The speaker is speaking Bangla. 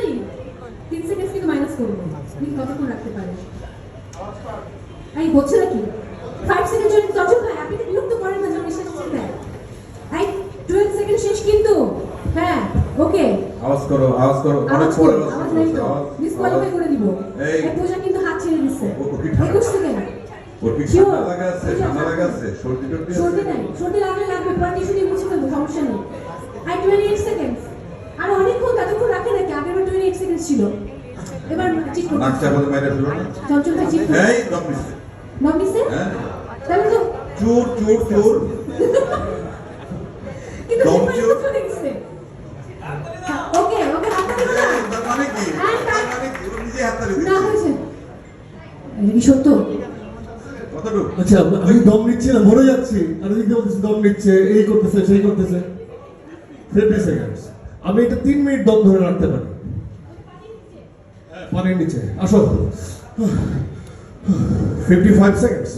জানি 3 সেকেন্ড থেকে মাইনাস করব আপনি কতক্ষণ রাখতে পারেন এই হচ্ছে নাকি 5 সেকেন্ড জন্য তখন ভাই আপনি তো বিরক্ত করেন না যখন শেষ হচ্ছে দেয় এই 12 সেকেন্ড শেষ কিন্তু হ্যাঁ ওকে আওয়াজ করো অনেক পরে ডিসকোয়ালিফাই করে দিব এই পূজা কিন্তু হাত ছেড়ে দিচ্ছে 21 সেকেন্ড ওর কি ঠান্ডা লাগা আছে সর্দি নাই সর্দি লাগবে পরে টিস্যু দিয়ে মুছে ফেলবো সমস্যা নেই আর 28 সেকেন্ড আর অনেকক্ষণ ততক্ষণ রাখে নাকি আগেরবার 28 সেকেন্ড ছিল এবার ঠিক করতে নাকটা বলে মাইরা ফেলো না চঞ্চল ভাই ঠিক এই দম নিছে দম নিছে হ্যাঁ তাহলে তো চোর কিন্তু দম ডিফারেন্স চোর। তো দেখছে ওকে হাত দিন না তার মানে কি ওর নিজে হাত তালি না দিচ্ছে হয়েছে এটা কি সত্য কতটুকু আচ্ছা আমি দম নিচ্ছি না মরে যাচ্ছি আর এদিকে বলতেছি দম নিচ্ছে এই করতেছে সেই করতেছে 50 সেকেন্ডস আমি এটা 3 মিনিট দম ধরে রাখতে পারি পানির নিচে আসো 55 সেকেন্ডস